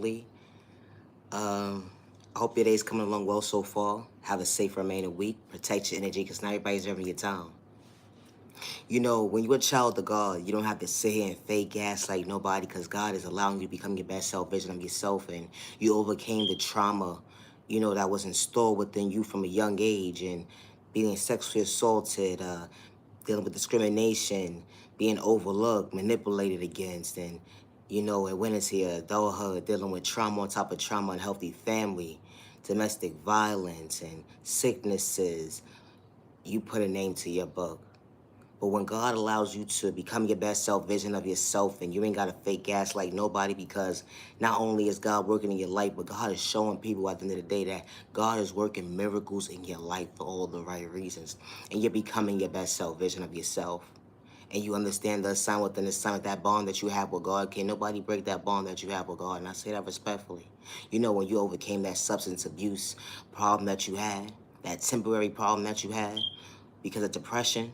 accordingly. I hope your day's coming along well so far. Have a safe remaining week. Protect your energy because not everybody's having your time. You know, when you're a child of God, you don't have to sit here and fake gas like nobody because God is allowing you to become your best self vision of yourself, and you overcame the trauma, that was installed within you from a young age, and being sexually assaulted, dealing with discrimination, being overlooked, manipulated against, and it went into your adulthood, dealing with trauma on top of trauma, unhealthy family, domestic violence, and sicknesses. You put a name to your book. But when God allows you to become your best self vision of yourself, and you ain't got to fake gas like nobody, because not only is God working in your life, but God is showing people at the end of the day that God is working miracles in your life for all the right reasons. And you're becoming your best self vision of yourself. And you understand the assignment within the assignment, that bond that you have with God. Can't nobody break that bond that you have with God. And I say that respectfully. When you overcame that substance abuse problem that you had, that temporary problem that you had because of depression,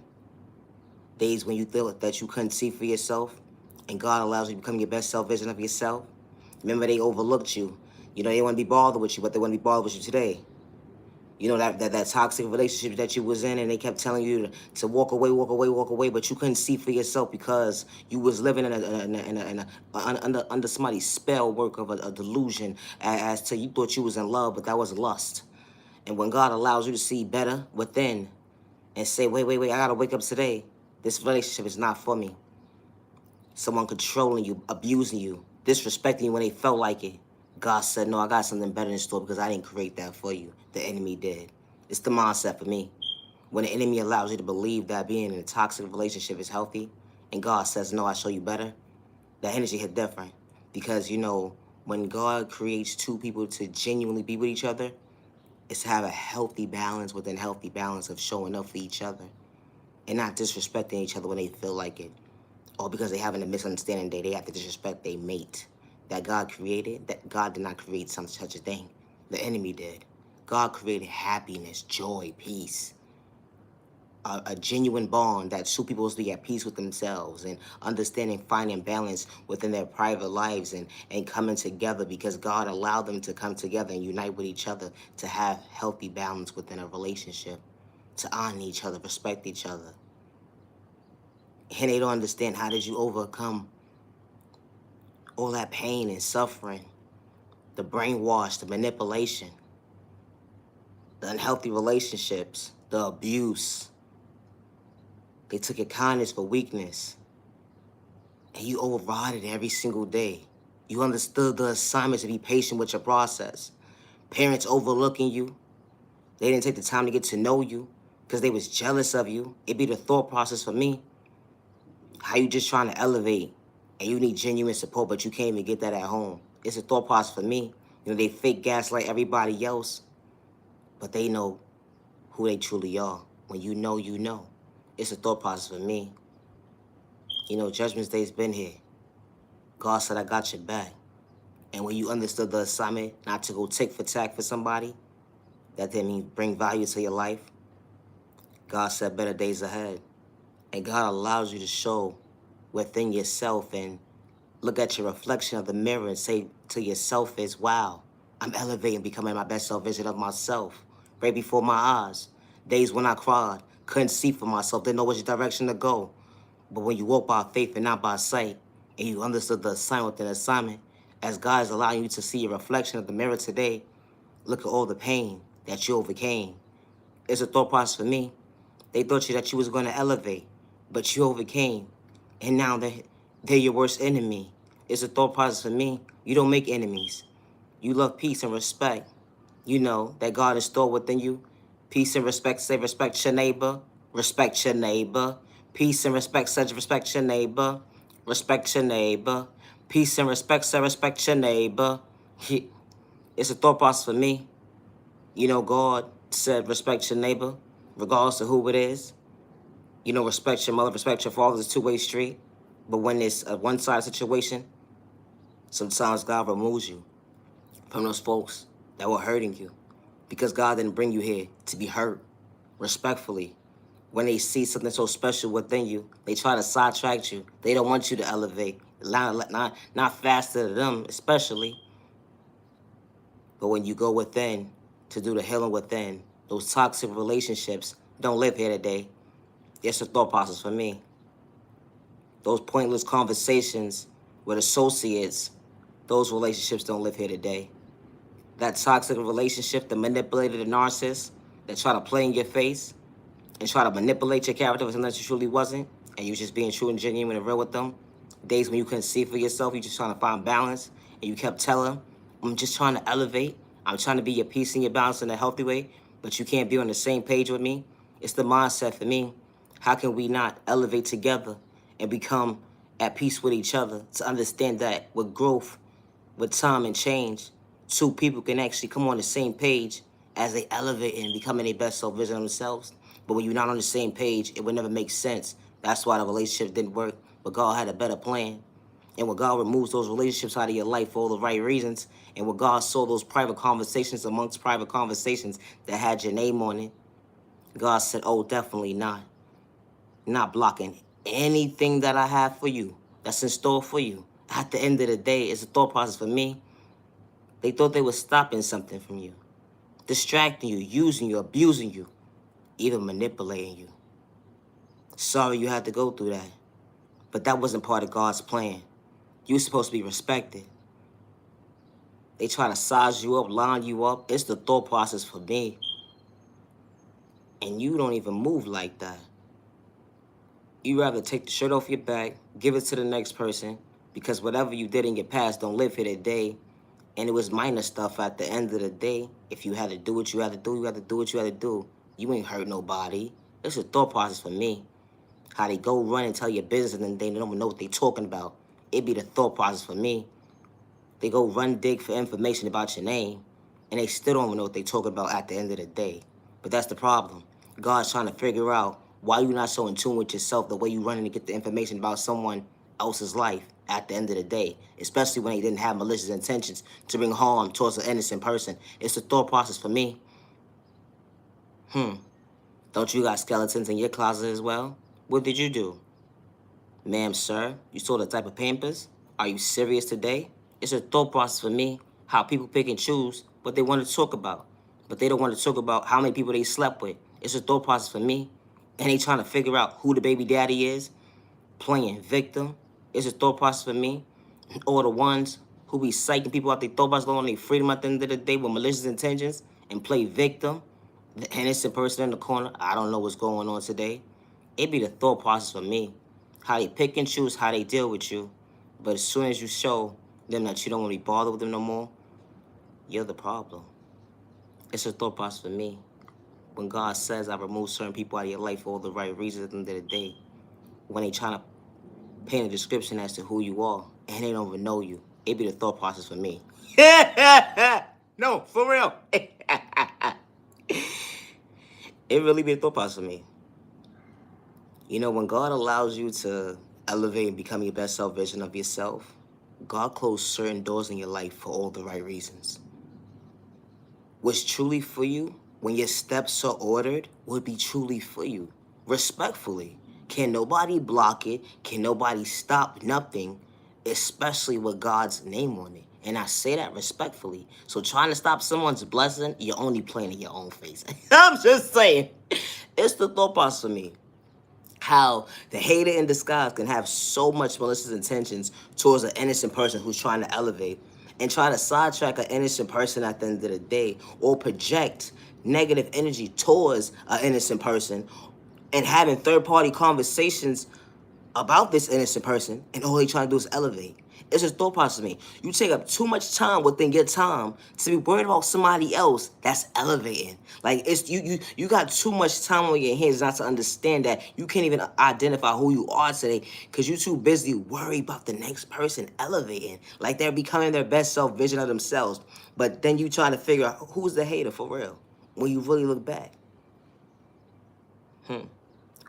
days when you thought that you couldn't see for yourself, and God allows you to become your best self vision of yourself. Remember, they overlooked you. They want to be bothered with you, but they want to be bothered with you today. That toxic relationship that you was in, and they kept telling you to walk away, walk away, walk away, but you couldn't see for yourself because you was living under somebody's spell work of a delusion as to you thought you was in love, but that was lust. And when God allows you to see better within and say, wait, I gotta wake up today. This relationship is not for me. Someone controlling you, abusing you, disrespecting you when they felt like it. God said, no, I got something better in store because I didn't create that for you. The enemy did. It's the mindset for me. When the enemy allows you to believe that being in a toxic relationship is healthy, and God says, no, I show you better, that energy hit different. Because, when God creates two people to genuinely be with each other, it's to have a healthy balance within healthy balance of showing up for each other and not disrespecting each other when they feel like it, or because they having a misunderstanding they have to disrespect their mate that God created. That God did not create such a thing. The enemy did. God created happiness, joy, peace, a genuine bond that two people supposed to be at peace with themselves and understanding, finding balance within their private lives, and coming together because God allowed them to come together and unite with each other to have healthy balance within a relationship, to honor each other, respect each other. And they don't understand, how did you overcome all that pain and suffering, the brainwash, the manipulation, the unhealthy relationships, the abuse. They took your kindness for weakness, and you override it every single day. You understood the assignment to be patient with your process. Parents overlooking you. They didn't take the time to get to know you because they was jealous of you. It'd be the thought process for me. How you just trying to elevate and you need genuine support, but you can't even get that at home. It's a thought process for me. They fake gaslight everybody else, but they know who they truly are. When you know, you know. It's a thought process for me. Judgment Day's been here. God said, I got your back. And when you understood the assignment not to go tick for tack for somebody, that didn't mean bring value to your life. God said better days ahead. And God allows you to show within yourself and look at your reflection of the mirror and say to yourself is, wow, I'm elevating, becoming my best self vision of myself right before my eyes. Days when I cried, couldn't see for myself, didn't know which direction to go. But when you walk by faith and not by sight, and you understood the assignment within the assignment, as God is allowing you to see your reflection of the mirror today, look at all the pain that you overcame. It's a thought process for me. They thought that you was going to elevate, but you overcame. And now they're your worst enemy. It's a thought process for me. You don't make enemies. You love peace and respect. You know that God is stored within you. Peace and respect. Say respect your neighbor. Respect your neighbor. Peace and respect. Say respect your neighbor. Respect your neighbor. Peace and respect. Say respect your neighbor. It's a thought process for me. God said respect your neighbor, regardless of who it is. Respect your mother, respect your father. It's a two-way street. But when it's a one-side situation, sometimes God removes you from those folks that were hurting you, because God didn't bring you here to be hurt. Respectfully, when they see something so special within you, they try to sidetrack you. They don't want you to elevate. Not faster to them, especially. But when you go within to do the healing within, those toxic relationships don't live here today. It's a thought process for me. Those pointless conversations with associates, those relationships don't live here today. That toxic relationship, the manipulator, the narcissist, that try to play in your face and try to manipulate your character for something that you truly wasn't, and you just being true and genuine and real with them. Days when you couldn't see for yourself, you just trying to find balance, and you kept telling them, I'm just trying to elevate. I'm trying to be your peace and your balance in a healthy way, but you can't be on the same page with me. It's the mindset for me. How can we not elevate together and become at peace with each other to understand that with growth, with time and change, two people can actually come on the same page as they elevate and becoming their best self version of themselves. But when you're not on the same page, it would never make sense. That's why the relationship didn't work. But God had a better plan. And when God removes those relationships out of your life for all the right reasons, and when God saw those private conversations amongst private conversations that had your name on it, God said, oh, definitely not. Not blocking anything that I have for you, that's in store for you. At the end of the day, it's a thought process for me. They thought they were stopping something from you, distracting you, using you, abusing you, even manipulating you. Sorry you had to go through that, but that wasn't part of God's plan. You were supposed to be respected. They try to size you up, line you up. It's the thought process for me. And you don't even move like that. You rather take the shirt off your back, give it to the next person, because whatever you did in your past don't live here today. And it was minor stuff at the end of the day. If you had to do what you had to do, you had to do what you had to do. You ain't hurt nobody. It's a thought process for me. How they go run and tell your business and then they don't even know what they talking about. It be the thought process for me. They go run dig for information about your name, and they still don't even know what they talking about at the end of the day. But that's the problem. God's trying to figure out why you're not so in tune with yourself, the way you running to get the information about someone else's life at the end of the day, especially when they didn't have malicious intentions to bring harm towards an innocent person. It's a thought process for me. Don't you got skeletons in your closet as well? What did you do? Ma'am, sir, you saw the type of Pampers? Are you serious today? It's a thought process for me, how people pick and choose what they want to talk about. But they don't want to talk about how many people they slept with. It's a thought process for me. And they trying to figure out who the baby daddy is, playing victim. It's a thought process for me. Or the ones who be psyching people out their thought process on their freedom at the end of the day with malicious intentions and play victim. The innocent person in the corner, I don't know what's going on today. It be the thought process for me. How they pick and choose how they deal with you. But as soon as you show them that you don't want to be bothered with them no more, you're the problem. It's a thought process for me. When God says I remove certain people out of your life for all the right reasons at the end of the day, when they trying to paint a description as to who you are, and they don't even know you, it be the thought process for me. No, for real. It really be a thought process for me. You know, when God allows you to elevate and become your best self version of yourself, God closed certain doors in your life for all the right reasons. What's truly for you, when your steps are ordered, would be truly for you. Respectfully. Can nobody block it? Can nobody stop nothing? Especially with God's name on it. And I say that respectfully. So trying to stop someone's blessing, you're only playing in your own face. I'm just saying. It's the thought process for me. How the hater in disguise can have so much malicious intentions towards an innocent person who's trying to elevate and try to sidetrack an innocent person at the end of the day, or project negative energy towards an innocent person and having third-party conversations about this innocent person, and all they trying to do is elevate. It's just thought process to me. You take up too much time within your time to be worried about somebody else that's elevating. Like, it's you got too much time on your hands not to understand that you can't even identify who you are today because you're too busy worried about the next person elevating. Like they're becoming their best self vision of themselves. But then you trying to figure out who's the hater for real when you really look back.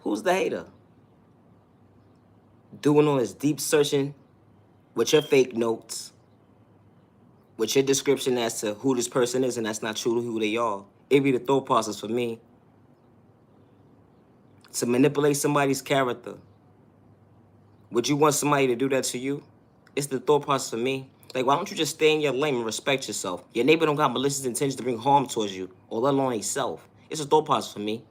Who's the hater? Doing all this deep searching with your fake notes, with your description as to who this person is, and that's not truly who they are. It be the thought process for me to manipulate somebody's character. Would you want somebody to do that to you? It's the thought process for me. Like, why don't you just stay in your lane and respect yourself? Your neighbor don't got malicious intentions to bring harm towards you, or let alone yourself. It's a thought process for me.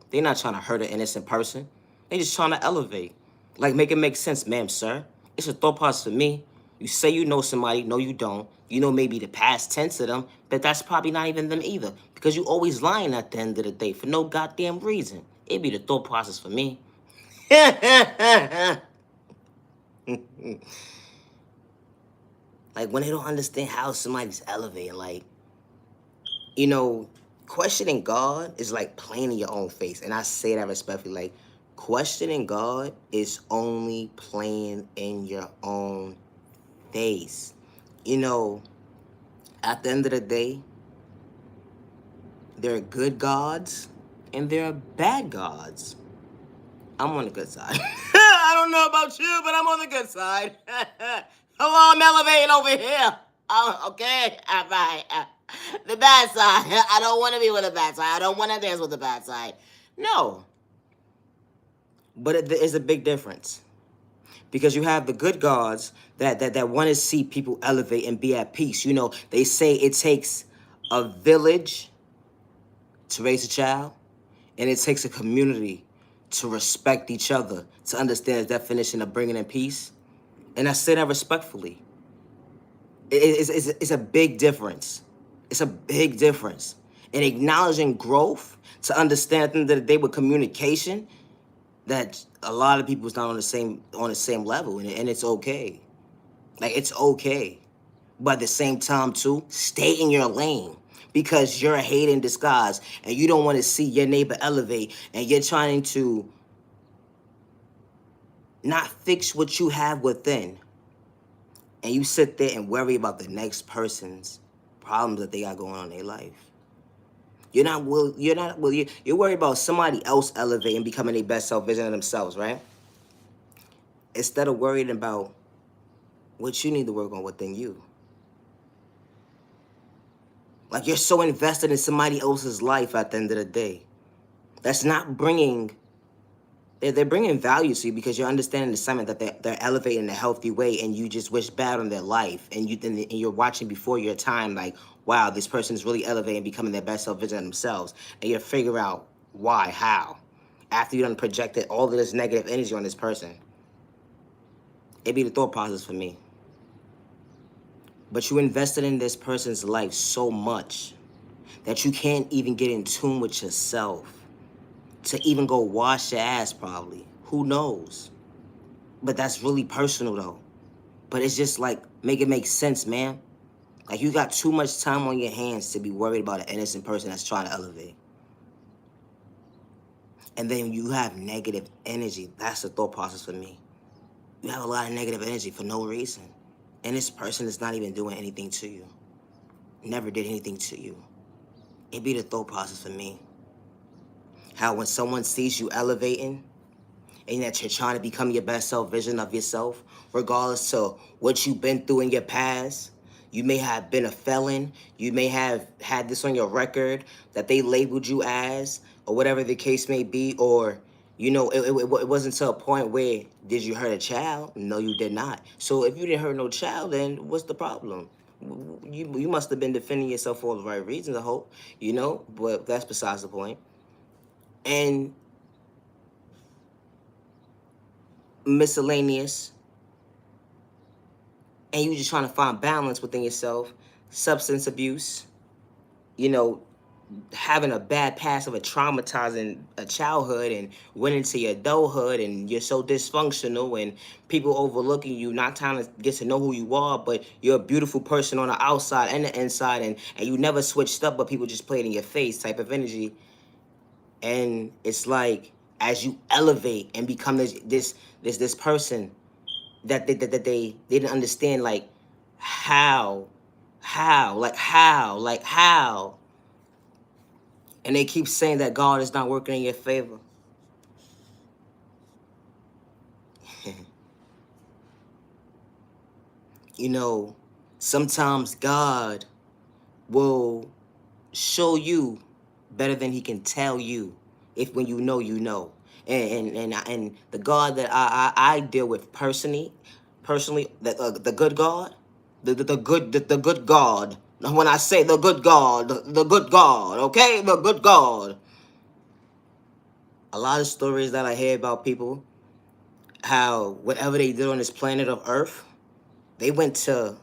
They not trying to hurt an innocent person. They just trying to elevate. Like, make it make sense, ma'am, sir. It's a thought process for me. You say you know somebody, no you don't. You know maybe the past tense of them, but that's probably not even them either. Because you always lying at the end of the day for no goddamn reason. It'd be the thought process for me. Like, when they don't understand how somebody's elevating, like, you know, questioning God is like playing in your own face. And I say that respectfully. Like, questioning God is only playing in your own face. You know, at the end of the day, there are good gods and there are bad gods. I'm on the good side. I don't know about you, but I'm on the good side. Hello, I'm elevating over here. Okay, all right. The bad side. I don't want to be with the bad side. I don't want to dance with the bad side. No. But it is a big difference. Because you have the good gods that want to see people elevate and be at peace. You know, they say it takes a village to raise a child, and it takes a community to respect each other, to understand the definition of bringing in peace. And I say that respectfully. It's a big difference. It's a big difference. In acknowledging growth, to understand at the end of the day with communication, that a lot of people's not on the same level, and it's okay. Like, it's okay. But at the same time, too, stay in your lane. Because you're a hate in disguise, and you don't want to see your neighbor elevate, and you're trying to not fix what you have within. And you sit there and worry about the next person's problems that they got going on in their life. You're worried about somebody else elevating, becoming their best self vision of themselves, right? Instead of worrying about what you need to work on within you. Like, you're so invested in somebody else's life at the end of the day. That's not bringing... They're bringing value to you because you're understanding the assignment that they're elevating in a healthy way, and you just wish bad on their life. And you're watching before your time, like, wow, this person is really elevating, becoming their best self vision of themselves. And you figure out why, how. After you done projected all of this negative energy on this person. It'd be the thought process for me. But you invested in this person's life so much that you can't even get in tune with yourself to even go wash your ass, probably. Who knows? But that's really personal, though. But it's just like, make it make sense, man. Like, you got too much time on your hands to be worried about an innocent person that's trying to elevate. And then you have negative energy. That's the thought process for me. You have a lot of negative energy for no reason. And this person is not even doing anything to you. Never did anything to you. It'd be the thought process for me. How when someone sees you elevating, and that you're trying to become your best self vision of yourself, regardless to what you've been through in your past, you may have been a felon, you may have had this on your record that they labeled you as, or whatever the case may be, or, you know, it wasn't to a point where, did you hurt a child? No, you did not. So if you didn't hurt no child, then what's the problem? You must have been defending yourself for all the right reasons, I hope, you know, but that's besides the point. And miscellaneous, and you just trying to find balance within yourself, substance abuse, you know, having a bad past of a traumatizing a childhood and went into your adulthood, and you're so dysfunctional, and people overlooking you, not trying to get to know who you are, but you're a beautiful person on the outside and the inside, and you never switched up, but people just played in your face type of energy. And it's like, as you elevate and become this person that they didn't understand, like, how, and they keep saying that God is not working in your favor. You know, sometimes God will show you better than he can tell you, if when you know, you know. And the God that I deal with personally, the good God, The good God. When I say the good God, the good God, okay? The good God. A lot of stories that I hear about people, how whatever they did on this planet of Earth, they went to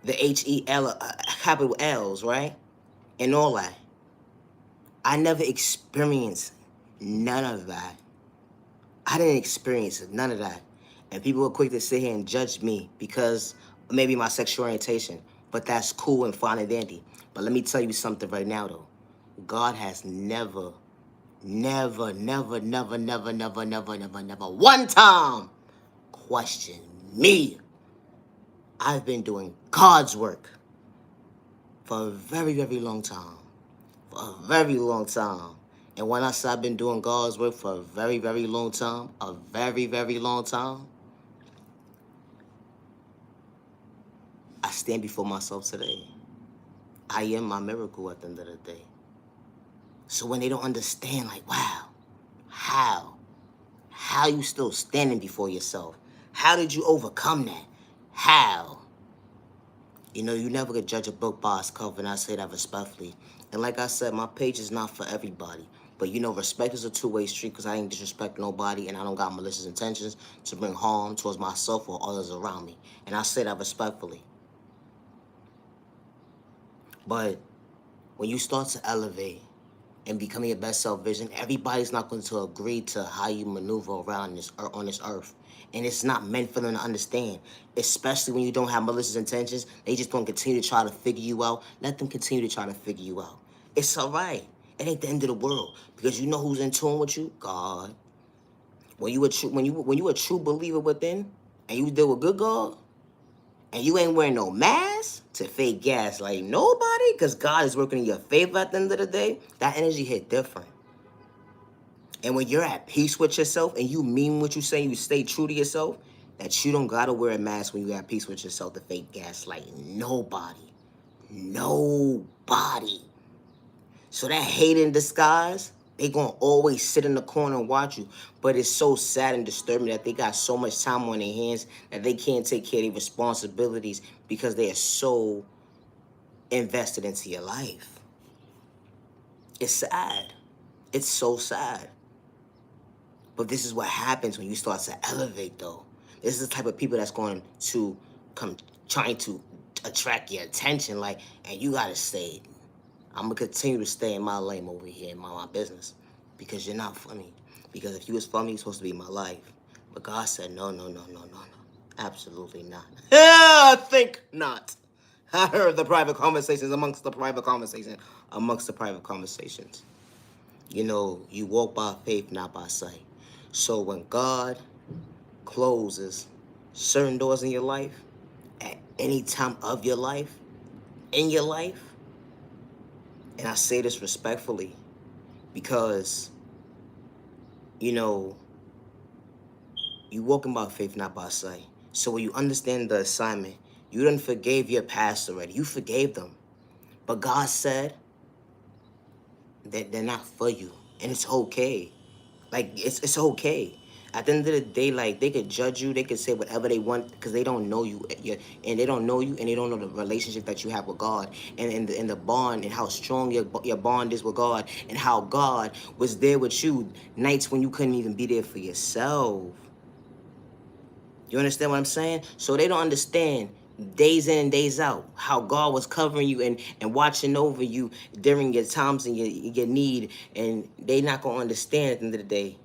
the H-E-L, capital L's, right? And all that. I never experienced none of that. I didn't experience none of that. And people were quick to sit here and judge me because maybe my sexual orientation. But that's cool and fine and dandy. But let me tell you something right now, though. God has never, never, never, never, never, never, never, never, never, one time questioned me. I've been doing God's work for a very, very long time. For a very long time. And when I say I've been doing God's work for a very, very long time, a very, very long time, I stand before myself today. I am my miracle at the end of the day. So when they don't understand, like, wow, how? How you still standing before yourself? How did you overcome that? How? You know, you never could judge a book by its cover, and I say that respectfully. And like I said, my page is not for everybody. But you know, respect is a two-way street because I ain't disrespect nobody and I don't got malicious intentions to bring harm towards myself or others around me. And I say that respectfully. But when you start to elevate and becoming your best self vision, everybody's not going to agree to how you maneuver around this on this earth. And it's not meant for them to understand, especially when you don't have malicious intentions. They just don't continue to try to figure you out. Let them continue to try to figure you out. It's all right. It ain't the end of the world because you know who's in tune with you? God. When you a true believer within, and you deal with good God, and you ain't wearing no mask to fake gaslight nobody, because God is working in your favor at the end of the day, that energy hit different. And when you're at peace with yourself and you mean what you say, you stay true to yourself, that you don't gotta wear a mask when you're at peace with yourself to fake gaslight nobody. Nobody. So that hate in disguise, they gonna always sit in the corner and watch you. But it's so sad and disturbing that they got so much time on their hands that they can't take care of their responsibilities because they are so invested into your life. It's sad. It's so sad. But this is what happens when you start to elevate, though. This is the type of people that's going to come trying to attract your attention, like, and you gotta stay. I'm gonna continue to stay in my lane over here in my business because you're not funny. Because if you was funny, you're supposed to be in my life. But God said, no, no, no, no, no, no. Absolutely not. Think not. I heard the private conversations amongst the private conversations. You know, you walk by faith, not by sight. So when God closes certain doors in your life, at any time of your life, in your life, and I say this respectfully because, you know, you walking by faith, not by sight. So when you understand the assignment, you done forgave your past already. You forgave them. But God said that they're not for you. And it's okay. Like, it's okay. At the end of the day, like, they could judge you, they could say whatever they want because they don't know you, and they don't know you, and they don't know the relationship that you have with God, and the bond, and how strong your bond is with God, and how God was there with you nights when you couldn't even be there for yourself. You understand what I'm saying? So they don't understand days in and days out how God was covering you and watching over you during your times and your need, and they not gonna understand at the end of the day.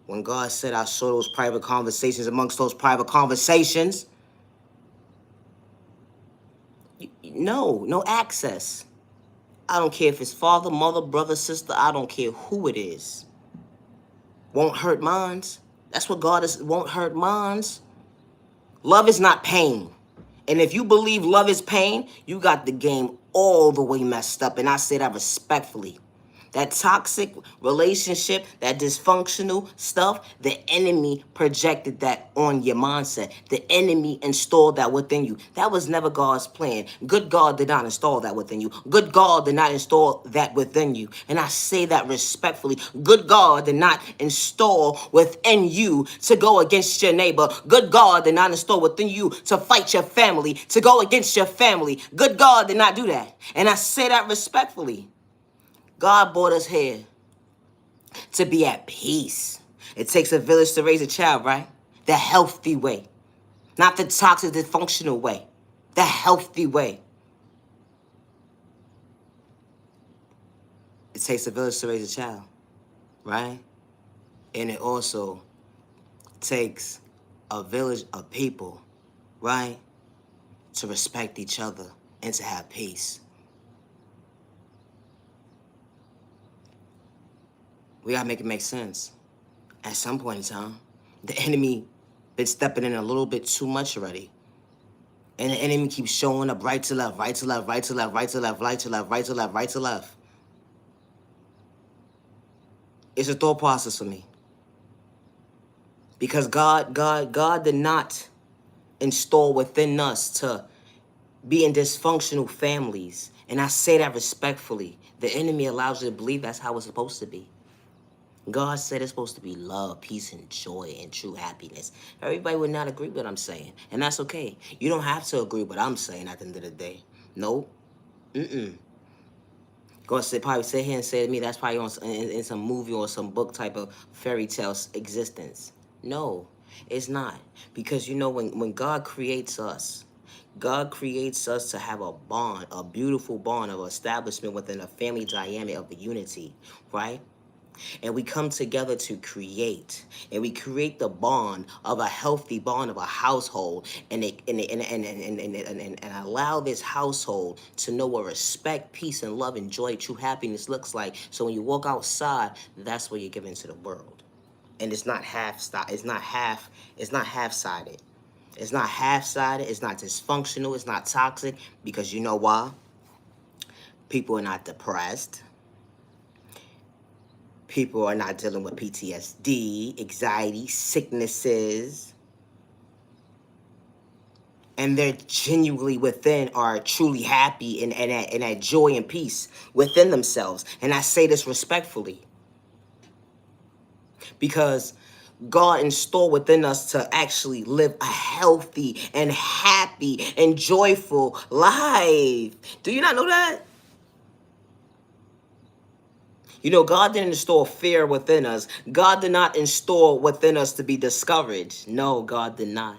When God said I saw those private conversations, amongst those private conversations, no access. I don't care if it's father, mother, brother, sister, I don't care who it is. Won't hurt minds. That's what God is, won't hurt minds. Love is not pain. And if you believe love is pain, you got the game all the way messed up. And I say that respectfully. That toxic relationship, that dysfunctional stuff, the enemy projected that on your mindset. The enemy installed that within you. That was never God's plan. Good God did not install that within you. Good God did not install that within you. And I say that respectfully. Good God did not install within you to go against your neighbor. Good God did not install within you to fight your family, to go against your family. Good God did not do that. And I say that respectfully. God brought us here to be at peace. It takes a village to raise a child, right? The healthy way. Not the toxic, dysfunctional way. The healthy way. It takes a village to raise a child, right? And it also takes a village of people, right? To respect each other and to have peace. We gotta make it make sense. At some point in time, the enemy been stepping in a little bit too much already. And the enemy keeps showing up right to left, right to left, right to left, right to left, right to left, right to left, right to left. It's a thought process for me. Because God did not install within us to be in dysfunctional families. And I say that respectfully. The enemy allows you to believe that's how it's supposed to be. God said it's supposed to be love, peace, and joy, and true happiness. Everybody would not agree with what I'm saying. And that's okay. You don't have to agree with what I'm saying at the end of the day. No. God said, probably sit here and say to me, that's probably in some movie or some book type of fairy tale existence. No, it's not. Because you know, when God creates us to have a bond, a beautiful bond of establishment within a family dynamic of the unity, right? And we come together to create, and we create the bond of a healthy bond of a household, and allow this household to know what respect, peace, and love, and joy, true happiness looks like. So when you walk outside, that's what you're giving to the world, and it's not half-sided. It's not half-sided. It's not half-sided. It's not dysfunctional. It's not toxic, because you know why? People are not depressed. People are not dealing with PTSD, anxiety, sicknesses. And they're genuinely within are truly happy and that joy and peace within themselves. And I say this respectfully. Because God installed within us to actually live a healthy and happy and joyful life. Do you not know that? You know, God didn't install fear within us. God did not install within us to be discouraged. No, God did not.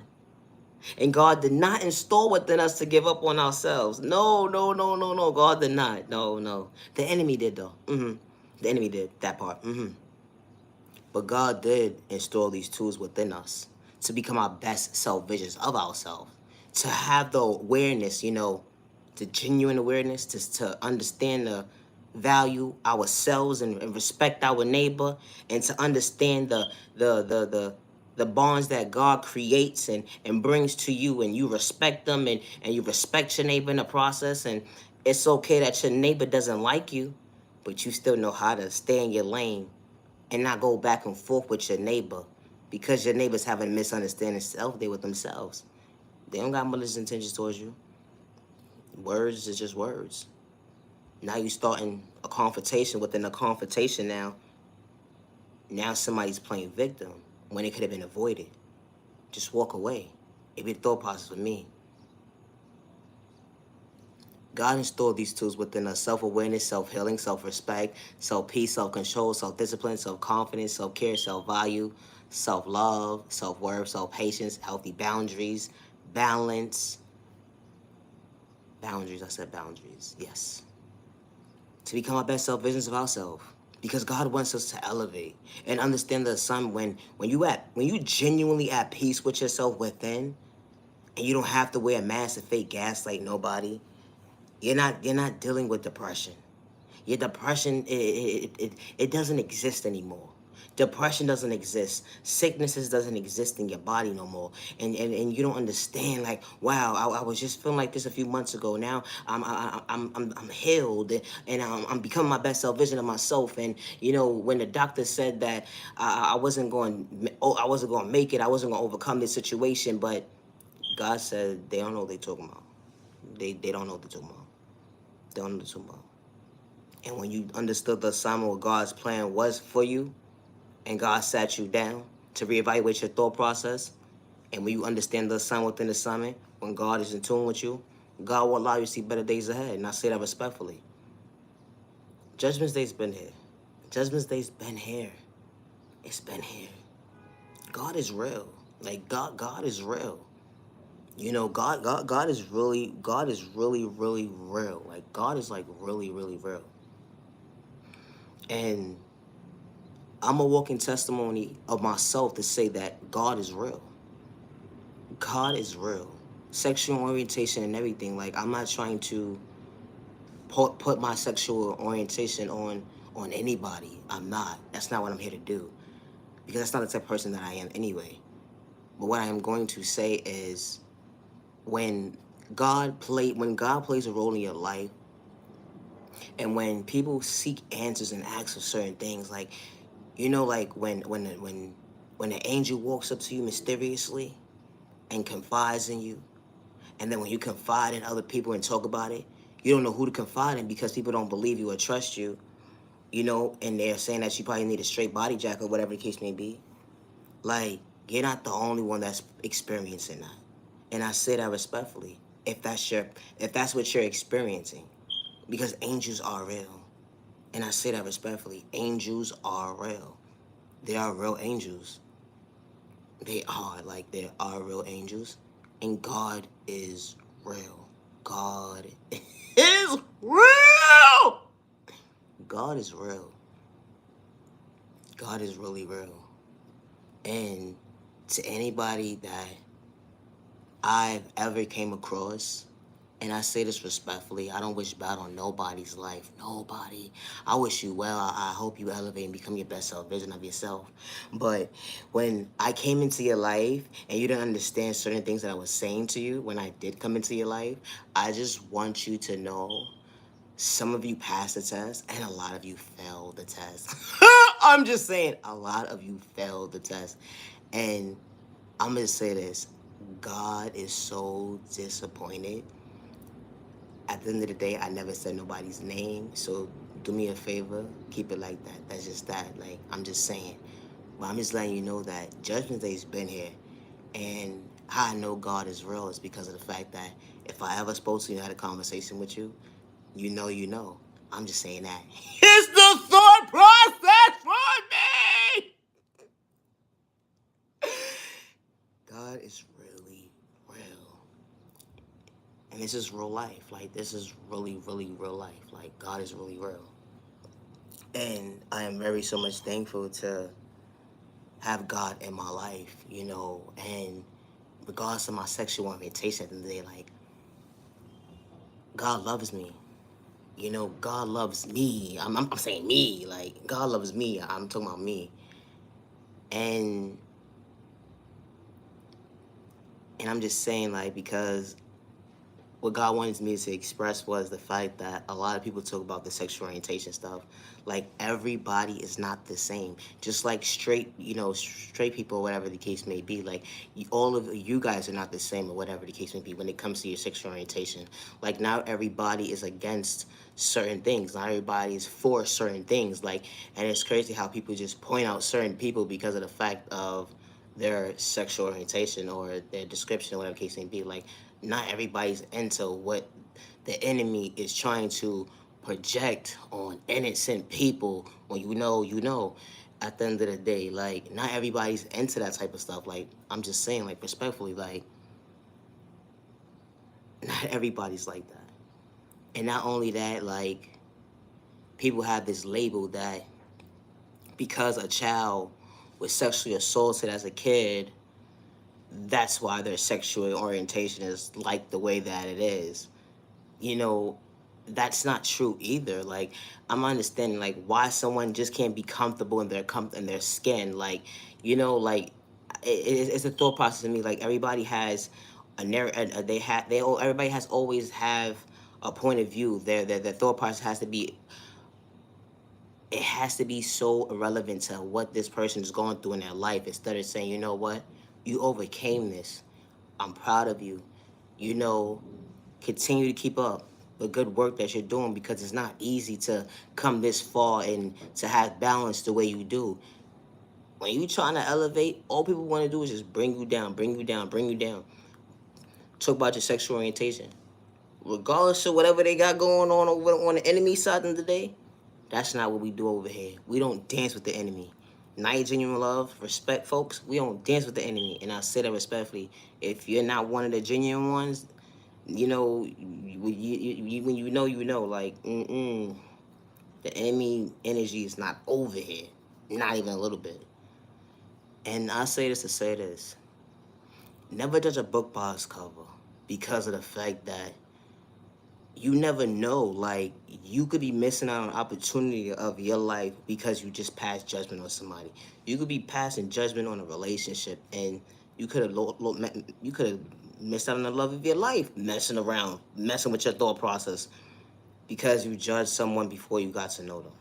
And God did not install within us to give up on ourselves. No, no, no, no, no. God did not. No, no. The enemy did, though. The enemy did that part. But God did install these tools within us to become our best self-visions of ourselves. To have the awareness, you know, the genuine awareness, to understand the value ourselves and respect our neighbor, and to understand the bonds that God creates and brings to you, and you respect them, and you respect your neighbor in the process. And it's okay that your neighbor doesn't like you, but you still know how to stay in your lane and not go back and forth with your neighbor, because your neighbor's having a misunderstanding self-day with themselves. They don't got malicious intentions towards you. Words is just words. Now you starting a confrontation within a confrontation now. Now somebody's playing victim when it could have been avoided. Just walk away. It'd be a thought process for me. God installed these tools within us: self-awareness, self-healing, self-respect, self-peace, self-control, self-discipline, self-confidence, self-care, self-value, self-love, self-worth, self-patience, healthy boundaries, balance. Boundaries, I said boundaries, yes. To become our best self-visions of ourselves. Because God wants us to elevate and understand the sun when you genuinely at peace with yourself within, and you don't have to wear a mask to fake gaslight nobody. You're not dealing with depression. Your depression, it doesn't exist anymore. Depression doesn't exist. Sicknesses doesn't exist in your body no more. And you don't understand, like, wow, I was just feeling like this a few months ago. Now I'm healed, and I'm becoming my best self vision of myself. And you know, when the doctor said that I wasn't going, I wasn't going to make it, I wasn't going to overcome this situation, but God said they don't know what they're talking about. They don't know what they're talking about. They don't know what they're talking about. And when you understood the assignment, what God's plan was for you, and God sat you down to reevaluate your thought process, and when you understand the assignment within the assignment, when God is in tune with you, God will allow you to see better days ahead. And I say that respectfully. Judgment Day's been here. Judgment Day's been here. It's been here. God is real. Like God is real. You know, God is really, really real. Like God is like really, really real. And I'm a walking testimony of myself to say that God is real. God is real. Sexual orientation and everything. Like, I'm not trying to put my sexual orientation on anybody. I'm not. That's not what I'm here to do. Because that's not the type of person that I am anyway. But what I am going to say is, when God plays a role in your life, and when people seek answers and ask for certain things, like, you know, like when an angel walks up to you mysteriously and confides in you, and then when you confide in other people and talk about it, you don't know who to confide in because people don't believe you or trust you, you know, and they're saying that you probably need a straight body jack or whatever the case may be. Like, you're not the only one that's experiencing that. And I say that respectfully, if that's what you're experiencing, because angels are real. And I say that respectfully, angels are real. They are real angels. They are real angels. And God is real. God is real. God is real. God is really real. And to anybody that I've ever came across, and I say this respectfully, I don't wish bad on nobody's life. Nobody. I wish you well. I hope you elevate and become your best self version of yourself. But when I came into your life and you didn't understand certain things that I was saying to you when I did come into your life, I just want you to know, some of you passed the test and a lot of you failed the test. I'm just saying, a lot of you failed the test. And I'm going to say this. God is so disappointed. At the end of the day, I never said nobody's name, so do me a favor, keep it like that. That's just that. Like, I'm just saying. But I'm just letting you know that Judgment Day's been here. And how I know God is real is because of the fact that if I ever spoke to you and had a conversation with you, you know you know. I'm just saying that. It's the thought process for me! God is really real. And this is real life. Like, this is really, really real life. Like, God is really real. And I am very so much thankful to have God in my life, you know. And regardless of my sexual orientation, at the end of the day, like, God loves me. You know, God loves me. I'm saying me. Like, God loves me. I'm talking about me. And I'm just saying, like, because what God wanted me to express was the fact that a lot of people talk about the sexual orientation stuff. Like, everybody is not the same. Just like straight people, or whatever the case may be. Like, all of you guys are not the same, or whatever the case may be, when it comes to your sexual orientation. Like, not everybody is against certain things. Not everybody is for certain things. Like, and it's crazy how people just point out certain people because of the fact of their sexual orientation or their description, or whatever the case may be. Like, not everybody's into what the enemy is trying to project on innocent people. When you know, at the end of the day, like, not everybody's into that type of stuff. Like, I'm just saying, like, respectfully, like, not everybody's like that. And not only that, like, people have this label that because a child was sexually assaulted as a kid, that's why their sexual orientation is like the way that it is. You know, that's not true either. Like, I'm understanding like why someone just can't be comfortable in their in their skin. Like, like it's a thought process to me. Like everybody has a narrative. Everybody has always have a point of view. Their thought process has to be. It has to be so irrelevant to what this person is going through in their life. Instead of saying, you know what, you overcame this. I'm proud of you. You know, continue to keep up the good work that you're doing because it's not easy to come this far and to have balance the way you do. When you trying to elevate, all people want to do is just bring you down, bring you down, bring you down. Talk about your sexual orientation. Regardless of whatever they got going on over on the enemy side of the day, that's not what we do over here. We don't dance with the enemy. Not genuine love, respect, folks. We don't dance with the enemy, and I say that respectfully. If you're not one of the genuine ones, when you know, like, the enemy energy is not over here, not even a little bit. And I say this to say this: never judge a book by its cover, because of the fact that you never know. Like, you could be missing out on an opportunity of your life because you just passed judgment on somebody. You could be passing judgment on a relationship, and you could have you could have missed out on the love of your life, messing around, messing with your thought process because you judged someone before you got to know them.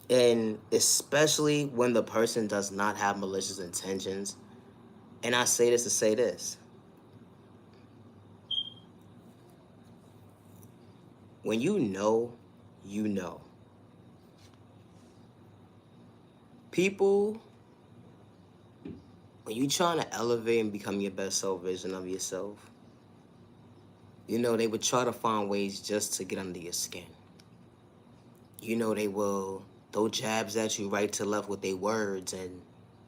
And especially when the person does not have malicious intentions. And I say this to say this: when you know, you know. People, when you trying to elevate and become your best self version of yourself, they would try to find ways just to get under your skin. They will throw jabs at you right to left with their words and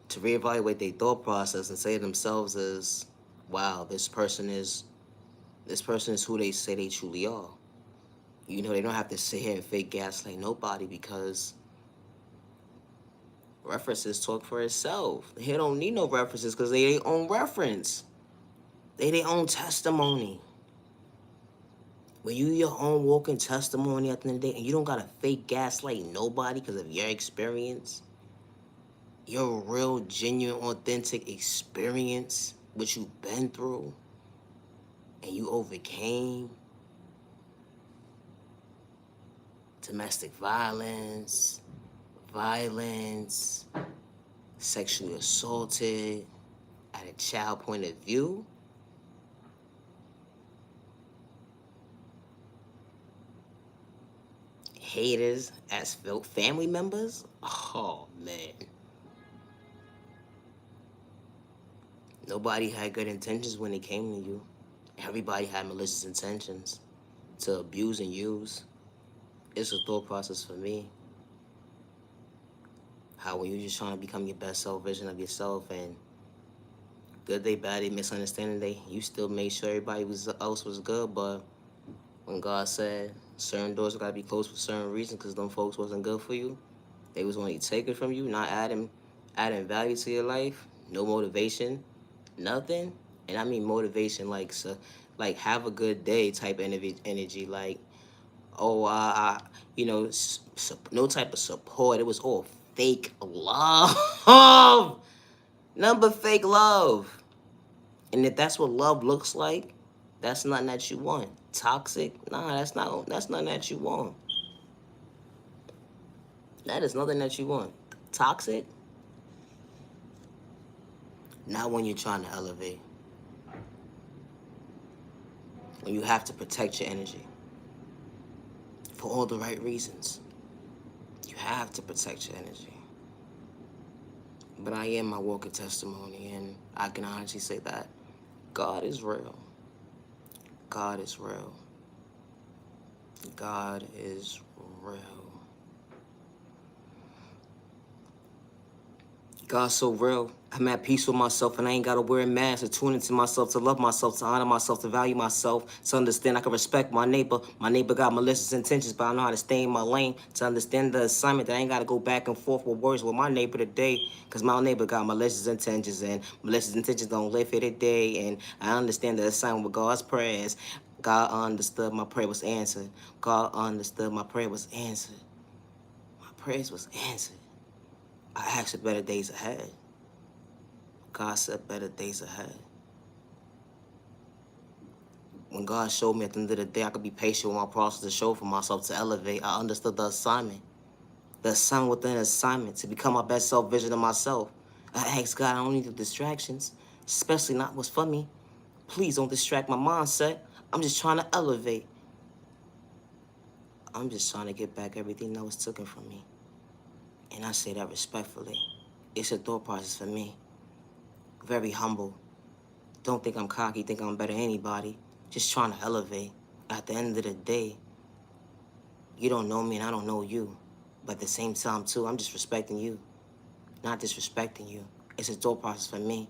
to reevaluate their thought process and say to themselves is, wow, this person is who they say they truly are. They don't have to sit here and fake gaslight nobody because references talk for itself. They don't need no references because they their own reference. They their own testimony. When you your own walking testimony at the end of the day and you don't gotta fake gaslight nobody because of your experience, your real, genuine, authentic experience, what you've been through, and you overcame domestic violence, sexually assaulted at a child point of view. Haters as family members. Oh, man. Nobody had good intentions when it came to you. Everybody had malicious intentions to abuse and use. It's a thought process for me. How when you're just trying to become your best self version of yourself, and good day, bad day, misunderstanding day, you still made sure everybody else was good, but when God said certain doors gotta be closed for certain reasons because them folks wasn't good for you, they was only taking from you, not adding value to your life, no motivation, nothing. And I mean motivation like have a good day type energy, like, oh, no type of support. It was all fake love. Nothing but fake love. And if that's what love looks like, that's nothing that you want. Toxic? Nah, that's nothing that you want. That is nothing that you want. Toxic? Not when you're trying to elevate. When you have to protect your energy. For all the right reasons. You have to protect your energy. But I am my walking testimony, and I can honestly say that God is real. God is real. God is real. God's so real. I'm at peace with myself and I ain't gotta wear a mask to tune into myself, to love myself, to honor myself, to value myself, to understand I can respect my neighbor. My neighbor got malicious intentions, but I know how to stay in my lane, to understand the assignment that I ain't gotta go back and forth with words with my neighbor today, because my neighbor got malicious intentions and malicious intentions don't live here today, and I understand the assignment with God's prayers. God understood my prayer was answered. God understood my prayer was answered. My prayers was answered. I asked for better days ahead. God said better days ahead. When God showed me at the end of the day I could be patient with my process to show for myself to elevate, I understood the assignment. The assignment within the assignment to become my best self vision of myself. I asked God, I don't need the distractions, especially not what's for me. Please don't distract my mindset. I'm just trying to elevate. I'm just trying to get back everything that was taken from me. And I say that respectfully. It's a thought process for me. Very humble. Don't think I'm cocky, think I'm better than anybody. Just trying to elevate. At the end of the day, you don't know me and I don't know you. But at the same time, too, I'm just respecting you. Not disrespecting you. It's a thought process for me.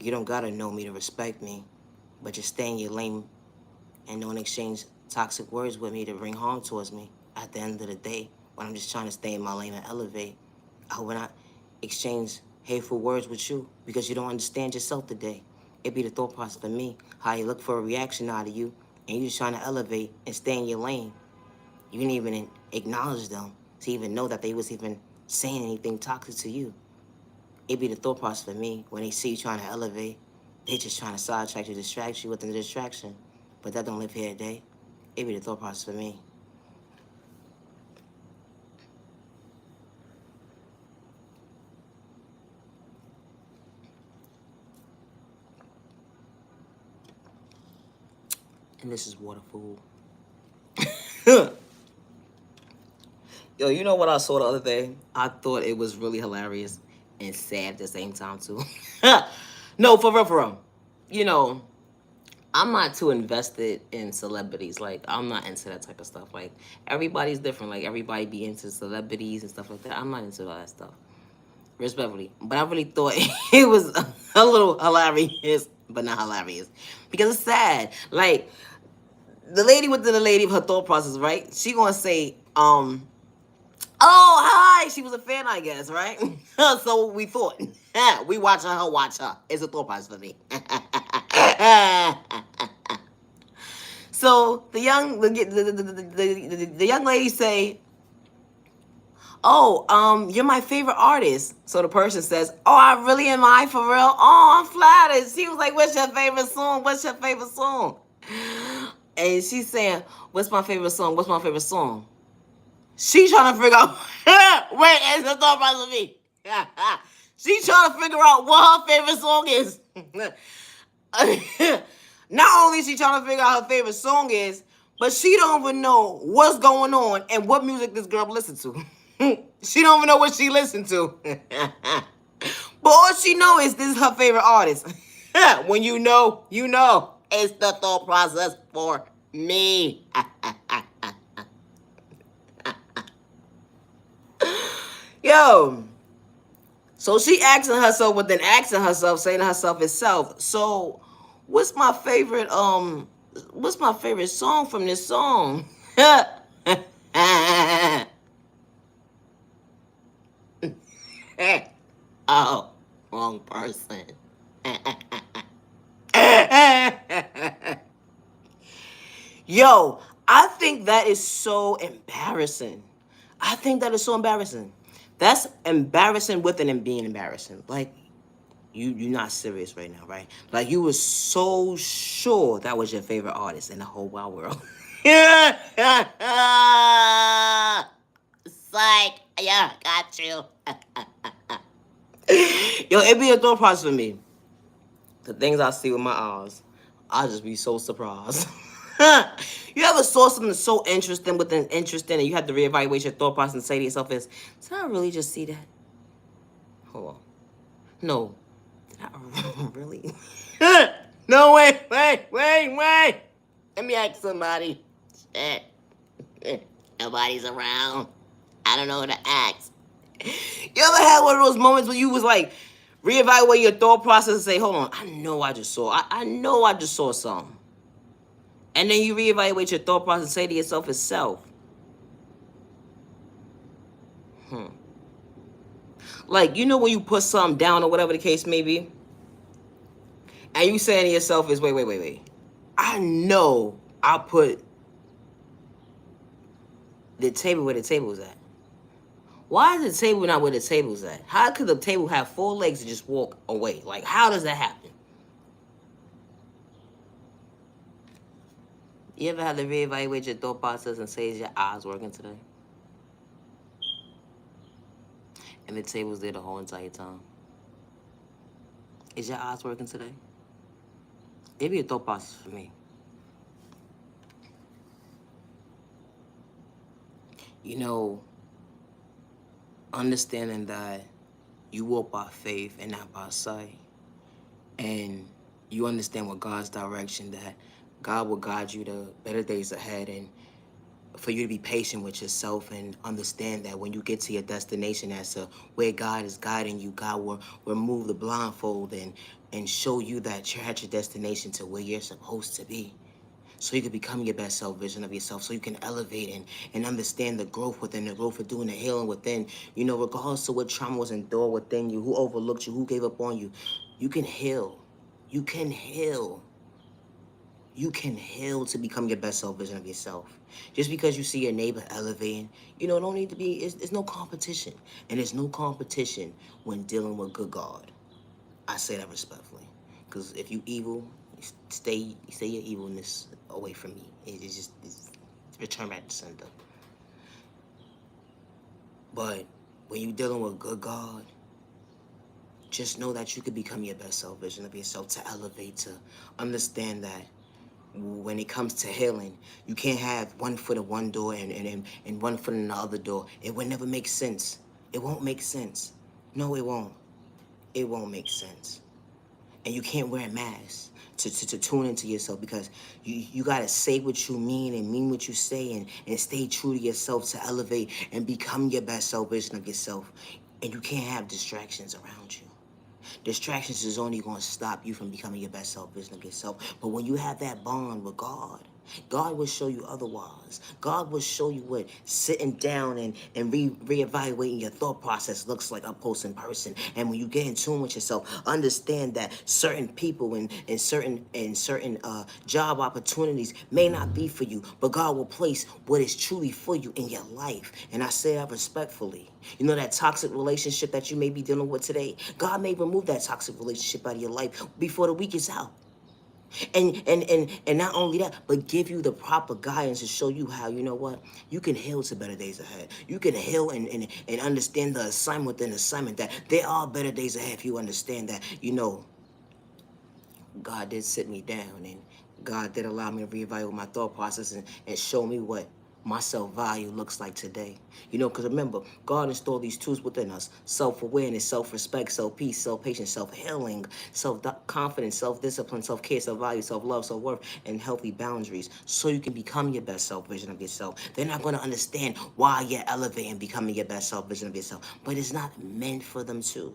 You don't gotta know me to respect me, but just stay in your lane and don't exchange toxic words with me to bring harm towards me. At the end of the day, when I'm just trying to stay in my lane and elevate, I will not exchange hateful words with you because you don't understand yourself today. It be the thought process for me, how you look for a reaction out of you, and you just trying to elevate and stay in your lane. You didn't even acknowledge them to even know that they was even saying anything toxic to you. It be the thought process for me when they see you trying to elevate, they just trying to sidetrack you, distract you with the distraction. But that don't live here today. It be the thought process for me. And this is water food. Yo, you know what I saw the other day? I thought it was really hilarious and sad at the same time, too. No, for real, for real. You know, I'm not too invested in celebrities. Like, I'm not into that type of stuff. Like, everybody's different. Like, everybody be into celebrities and stuff like that. I'm not into all that stuff. Respectfully. But I really thought it was a little hilarious, but not hilarious. Because it's sad. Like, the lady within the lady of her thought process, right? She gonna say, oh, hi. She was a fan, I guess, right? So we thought. We watching her watch her. It's a thought process for me. So the young lady say, oh, you're my favorite artist. So the person says, oh, I really am I for real? Oh, I'm flattered. She was like, what's your favorite song? What's your favorite song? And she's saying, what's my favorite song? What's my favorite song? She trying to figure out, wait, it's the thought process of me. She trying to figure out what her favorite song is. Not only is she trying to figure out her favorite song is, but she don't even know what's going on and what music this girl listens to. She don't even know what she listened to. But all she know is this is her favorite artist. When you know, you know. It's the thought process for me. Yo. So she asking herself, but then asking herself, saying to herself itself, so what's my favorite song from this song? Oh, wrong person. Yo, I think that is so embarrassing. I think that is so embarrassing. That's embarrassing within and being embarrassing. Like, you're not serious right now, right? Like, you were so sure that was your favorite artist in the whole wide world. Psych. Yeah, got you. Yo, it be a thought process for me. The things I see with my eyes, I just be so surprised. You ever saw something so interesting and you have to reevaluate your thought process and say to yourself is, did I really just see that? Hold on. No. Did I really? No, wait. Let me ask somebody. Shit. Nobody's around. I don't know who to ask. You ever had one of those moments where you was like, reevaluate your thought process and say, hold on, I know I just saw something. And then you reevaluate your thought process and say to yourself itself, like, you know when you put something down or whatever the case may be, and you saying to yourself is, wait. I know I put the table where the table's at. Why is the table not where the table's at? How could the table have 4 legs and just walk away? Like, how does that happen? You ever had to reevaluate your thought process and say, is your eyes working today? And the table's there the whole entire time. Is your eyes working today? It'd be a thought process for me. You know, understanding that you walk by faith and not by sight. And you understand what God's direction, that God will guide you to better days ahead, and for you to be patient with yourself and understand that when you get to your destination as to where God is guiding you, God will remove the blindfold and show you that you're at your destination to where you're supposed to be. So you can become your best self vision of yourself, so you can elevate and understand the growth within, the growth of doing the healing within. You know, regardless of what trauma was endured within you, who overlooked you, who gave up on you, you can heal. You can heal. You can heal to become your best self vision of yourself. Just because you see your neighbor elevating, you know, don't need to be, it's no competition. And there's no competition when dealing with good God. I say that respectfully. Because if you evil, stay your evilness away from me. It's return back to sender. But when you're dealing with good God, just know that you could become your best self vision of yourself, to elevate, to understand that when it comes to healing, you can't have one foot in one door and one foot in the other door. It would never make sense. It won't make sense. No, it won't. It won't make sense. And you can't wear a mask to tune into yourself, because you gotta say what you mean and mean what you say, and stay true to yourself to elevate and become your best self vision of yourself. And you can't have distractions around you. Distractions is only going to stop you from becoming your best self vision of yourself. But when you have that bond with God, God will show you otherwise. God will show you what sitting down and reevaluating your thought process looks like up close in person. And when you get in tune with yourself, understand that certain people and certain job opportunities may not be for you, but God will place what is truly for you in your life. And I say that respectfully. You know, that toxic relationship that you may be dealing with today, God may remove that toxic relationship out of your life before the week is out. And not only that, but give you the proper guidance to show you how, you know what, you can heal to better days ahead. You can heal and understand the assignment within the assignment, that there are better days ahead if you understand that, you know, God did sit me down, and God did allow me to reevaluate my thought process and show me what my self-value looks like today. You know, because remember, God installed these tools within us: self-awareness, self-respect, self-peace, self-patience, self-healing, self-confidence, self-discipline, self-care, self-value, self-love, self-worth, and healthy boundaries, so you can become your best self-vision of yourself. They're not going to understand why you're elevating, becoming your best self-vision of yourself, but it's not meant for them to.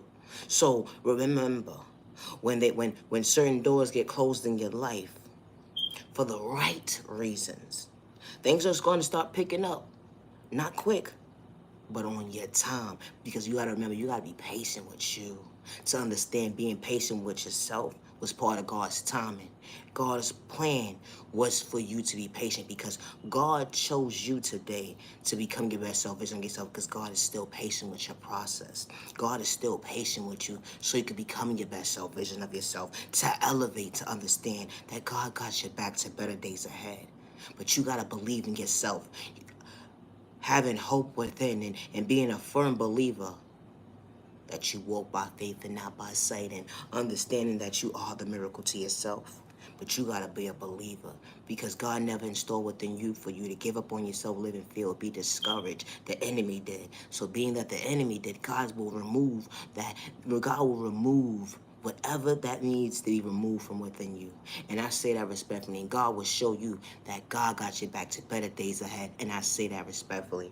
So remember, when certain doors get closed in your life for the right reasons, things are going to start picking up. Not quick, but on your time. Because you got to remember, you got to be patient with you. To understand, being patient with yourself was part of God's timing. God's plan was for you to be patient, because God chose you today to become your best self vision of yourself, because God is still patient with your process. God is still patient with you so you can become your best self vision of yourself, to elevate, to understand that God got your back to better days ahead. But you got to believe in yourself. Having hope within and being a firm believer that you walk by faith and not by sight, and understanding that you are the miracle to yourself. But you gotta be a believer, because God never installed within you for you to give up on yourself, live in fear, or be discouraged. The enemy did. So being that the enemy did, God will remove that. God will remove whatever that needs to be removed from within you. And I say that respectfully. And God will show you that God got your back to better days ahead. And I say that respectfully.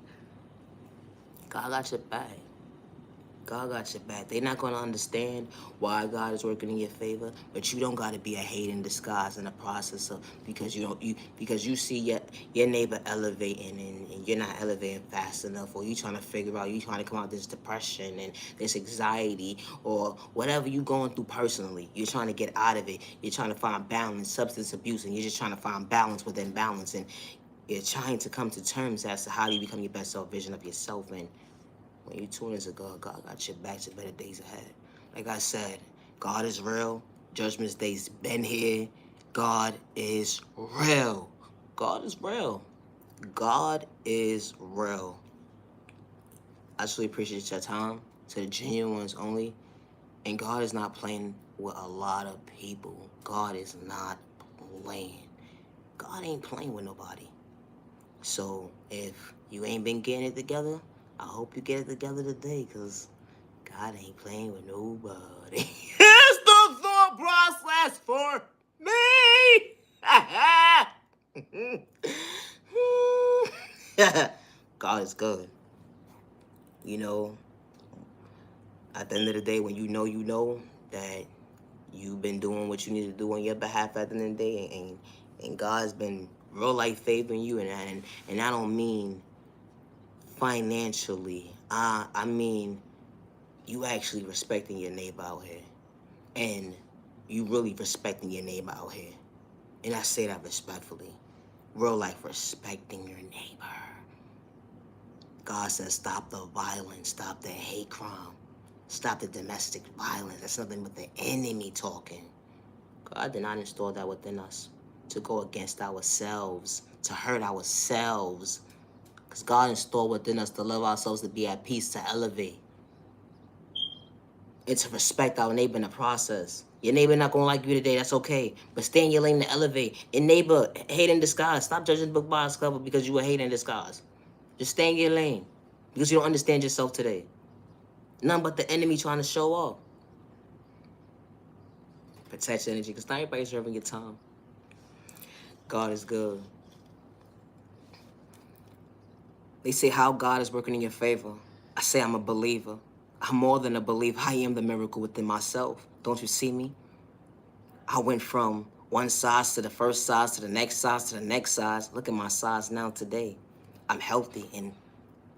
God got your back. God got your back. They're not going to understand why God is working in your favor, but you don't got to be a hate in disguise in the process of, because you see your neighbor elevating, and you're not elevating fast enough, or you trying to figure out, you trying to come out of this depression and this anxiety, or whatever you going through personally. You're trying to get out of it. You're trying to find balance, substance abuse, and you're just trying to find balance within balance. And you're trying to come to terms as to how do you become your best self vision of yourself. And when you tune into God, God got your back to better days ahead. Like I said, God is real. Judgment Day's been here. God is real. God is real. God is real. I just really appreciate your time. To the genuine ones only. And God is not playing with a lot of people. God is not playing. God ain't playing with nobody. So if you ain't been getting it together, I hope you get it together today, because God ain't playing with nobody. It's the thought process for me. God is good. You know, at the end of the day, when you know that you've been doing what you need to do on your behalf at the end of the day, and God's been real life favoring you, and I don't mean financially. I mean you actually respecting your neighbor out here, and you really respecting your neighbor out here. And I say that respectfully. Real life respecting your neighbor. God says stop the violence, stop the hate crime, stop the domestic violence. That's nothing but the enemy talking. God did not install that within us to go against ourselves, to hurt ourselves. Because God installed within us to love ourselves, to be at peace, to elevate, and to respect our neighbor in the process. Your neighbor not gonna like you today, that's okay. But stay in your lane to elevate. Your neighbor, hate in disguise. Stop judging the book by its cover because you a hate in disguise. Just stay in your lane because you don't understand yourself today. None but the enemy trying to show off. Protect your energy, because not everybody's serving your time. God is good. They say how God is working in your favor. I say I'm a believer. I'm more than a believer. I am the miracle within myself. Don't you see me? I went from one size to the first size to the next size to the next size. Look at my size now today. I'm healthy and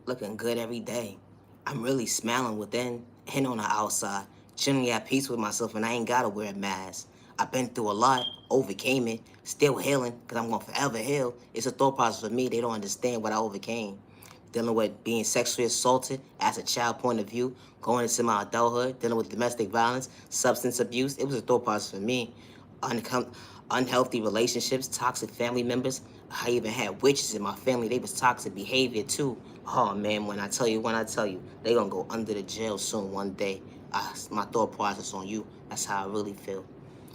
looking good every day. I'm really smiling within and on the outside. Generally at peace with myself, and I ain't gotta wear a mask. I've been through a lot, overcame it, still healing, because I'm gonna forever heal. It's a thought process for me. They don't understand what I overcame. Dealing with being sexually assaulted as a child point of view, going into my adulthood, dealing with domestic violence, substance abuse. It was a thought process for me. Unhealthy relationships, toxic family members. I even had witches in my family. They was toxic behavior too. Oh man, when I tell you, they gonna go under the jail soon one day. My thought process on you, that's how I really feel.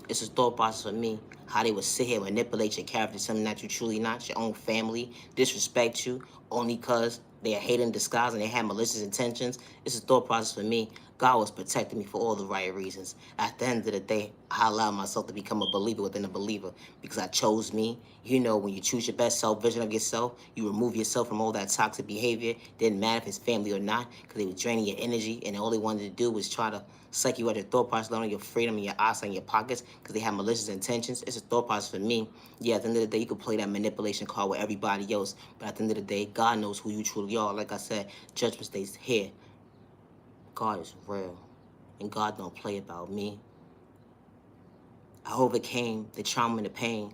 It's a thought process for me. How they would sit here and manipulate your character, something that you truly not, your own family, disrespect you, only because they are hate in disguise and they had malicious intentions. It's a thought process for me. God was protecting me for all the right reasons. At the end of the day, I allowed myself to become a believer within a believer because I chose me. You know, when you choose your best self vision of yourself, you remove yourself from all that toxic behavior. Didn't matter if it's family or not, because they were draining your energy, and all they wanted to do was try to suck you out your thought process, learning your freedom and your eyes and your pockets, because they have malicious intentions. It's a thought process for me. Yeah, at the end of the day, you can play that manipulation card with everybody else, but at the end of the day, God knows who you truly are. Like I said, judgment stays here. God is real, and God don't play about me. I overcame the trauma and the pain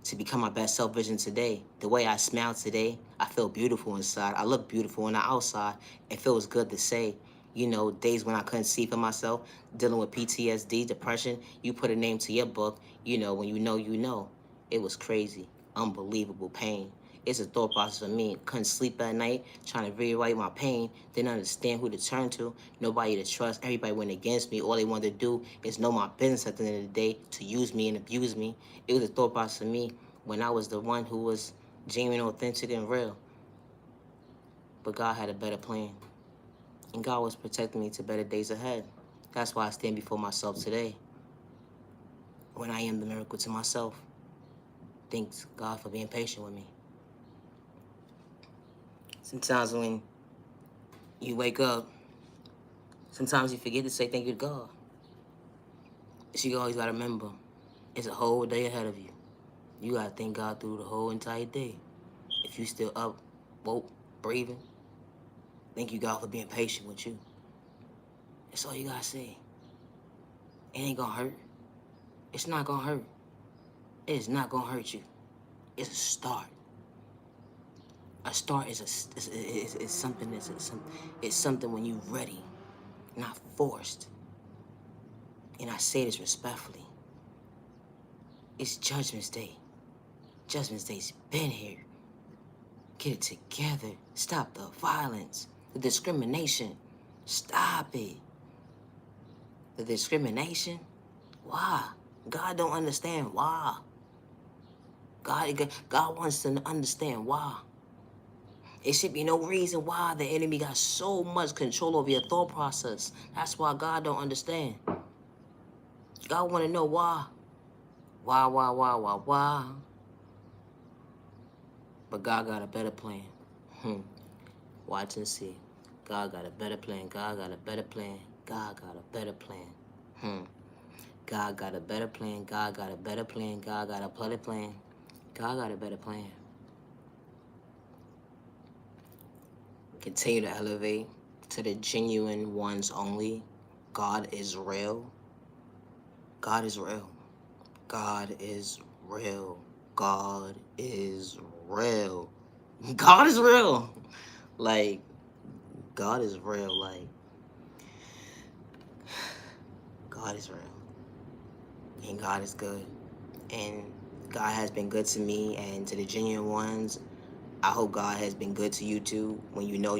to become my best self vision today. The way I smile today, I feel beautiful inside. I look beautiful on the outside. It feels good to say. You know, days when I couldn't see for myself, dealing with PTSD, depression, you put a name to your book, you know, when you know, you know. It was crazy, unbelievable pain. It's a thought process for me. Couldn't sleep at night, trying to rewrite my pain. Didn't understand who to turn to, nobody to trust. Everybody went against me. All they wanted to do is know my business at the end of the day, to use me and abuse me. It was a thought process for me when I was the one who was genuine, authentic, and real. But God had a better plan. And God was protecting me to better days ahead. That's why I stand before myself today, when I am the miracle to myself. Thanks God for being patient with me. Sometimes when you wake up, sometimes you forget to say thank you to God. So you always gotta remember, it's a whole day ahead of you. You gotta thank God through the whole entire day. If you still up, woke, breathing. Thank you, God, for being patient with you. That's all you gotta say. It ain't gonna hurt. It's not gonna hurt. It is not gonna hurt you. It's a start. A start is is something it's something when you're ready, not forced. And I say this respectfully. It's Judgment Day. Judgment Day's been here. Get it together. Stop the violence, the discrimination. Stop it. The discrimination? Why? God don't understand why. God wants to understand why. It should be no reason why the enemy got so much control over your thought process. That's why God don't understand. God want to know why. Why? But God got a better plan. Watch and see. God got a better plan. God got a better plan. God got a better plan. God got a better plan. God got a better plan. God got a better plan. God got a better plan. Continue to elevate to the genuine ones only. God is real. God is real. God is real. God is real. God is real. Like, God is real. Like, God is real. And God is good. And God has been good to me and to the genuine ones. I hope God has been good to you too. When you know,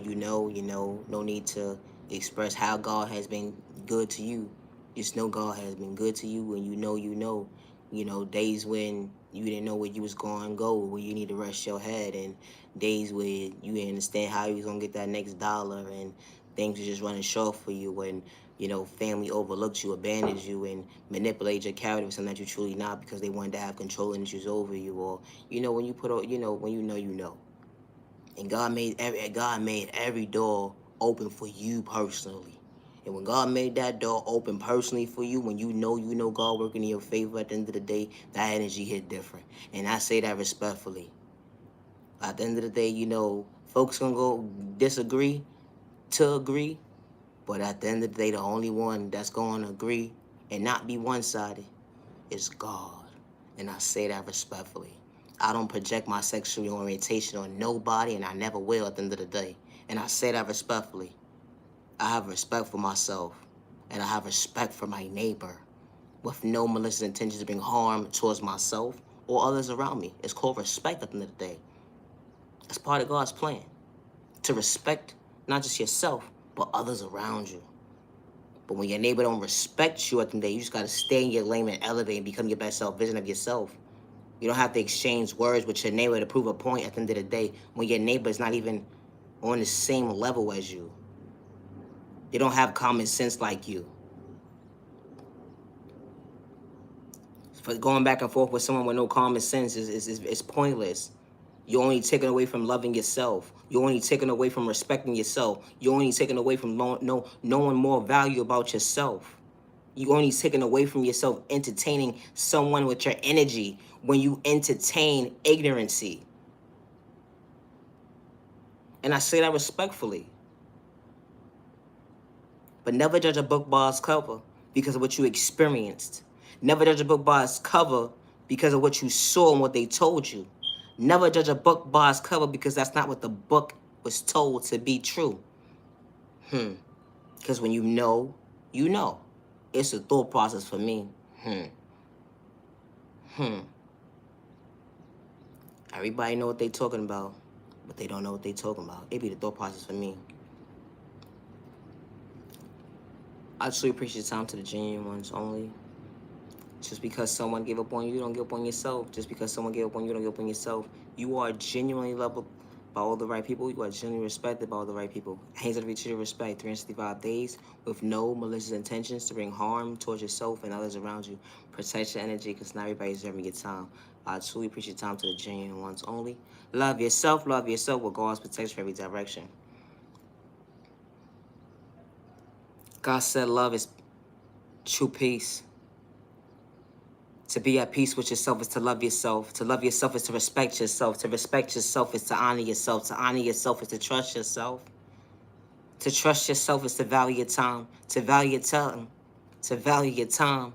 no need to express how God has been good to you. Just know God has been good to you. When you know, days when you didn't know where you was going to go, where you need to rest your head, and days where you didn't understand how you was going to get that next dollar, and things were just running short for you, when, family overlooked you, abandoned you, and manipulated your character for something that you truly not because they wanted to have control and issues over you, or, when you put, when you know. And God made every door open for you personally. And when God made that door open personally for you, when you know God working in your favor at the end of the day, that energy hit different. And I say that respectfully. At the end of the day, folks gonna go disagree to agree, but at the end of the day, the only one that's gonna agree and not be one-sided is God. And I say that respectfully. I don't project my sexual orientation on nobody, and I never will at the end of the day. And I say that respectfully. I have respect for myself, and I have respect for my neighbor, with no malicious intentions to bring harm towards myself or others around me. It's called respect at the end of the day. That's part of God's plan, to respect not just yourself, but others around you. But when your neighbor don't respect you at the end of the day, you just got to stay in your lane and elevate and become your best self vision of yourself. You don't have to exchange words with your neighbor to prove a point at the end of the day when your neighbor is not even on the same level as you. They don't have common sense like you. For going back and forth with someone with no common sense is pointless. You're only taken away from loving yourself. You're only taken away from respecting yourself. You're only taken away from knowing more value about yourself. You're only taken away from yourself entertaining someone with your energy when you entertain ignorancy. And I say that respectfully. But never judge a book by its cover because of what you experienced. Never judge a book by its cover because of what you saw and what they told you. Never judge a book by its cover because that's not what the book was told to be true. Because when you know, you know. It's a thought process for me. Everybody know what they talking about, but they don't know what they talking about. It be the thought process for me. I truly appreciate the time to the genuine ones only. Just because someone gave up on you, don't give up on yourself. Just because someone gave up on you, don't give up on yourself. You are genuinely loved by all the right people. You are genuinely respected by all the right people. Hands of each other respect, 365 days with no malicious intentions to bring harm towards yourself and others around you. Protect your energy because not everybody's deserving your time. I truly appreciate time to the genuine ones only. Love yourself with God's protection for every direction. God said love is true peace. To be at peace with yourself is to love yourself. To love yourself is to respect yourself. To respect yourself is to honor yourself. To honor yourself is to trust yourself. To trust yourself is to value your time. To value your time. To value your time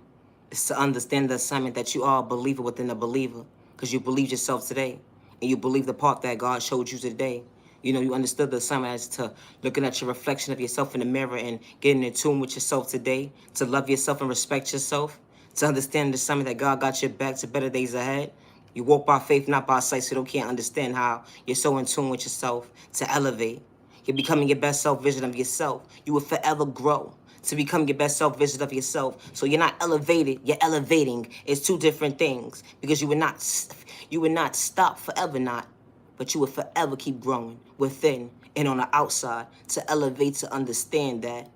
is to understand the assignment that you are a believer within a believer. Because you believe yourself today. And you believe the part that God showed you today. You know, you understood the assignment as to looking at your reflection of yourself in the mirror and getting in tune with yourself today. To love yourself and respect yourself. To understand the assignment that God got your back to better days ahead. You walk by faith, not by sight, so you can't understand how you're so in tune with yourself. To elevate. You're becoming your best self vision of yourself. You will forever grow to become your best self vision of yourself. So you're not elevated, you're elevating. It's two different things because you would not stop forever not, but you will forever keep growing within and on the outside to elevate, to understand that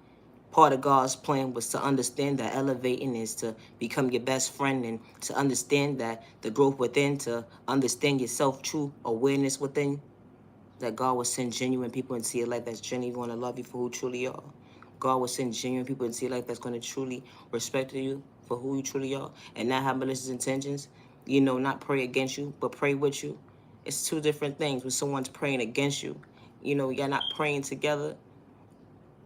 part of God's plan was to understand that elevating is to become your best friend and to understand that the growth within, to understand yourself, true awareness within, that God will send genuine people into your life that's genuinely going to love you for who you truly are. God will send genuine people into your life that's going to truly respect you for who you truly are and not have malicious intentions. You know, not pray against you, but pray with you. It's two different things. When someone's praying against you, you know, you're not praying together.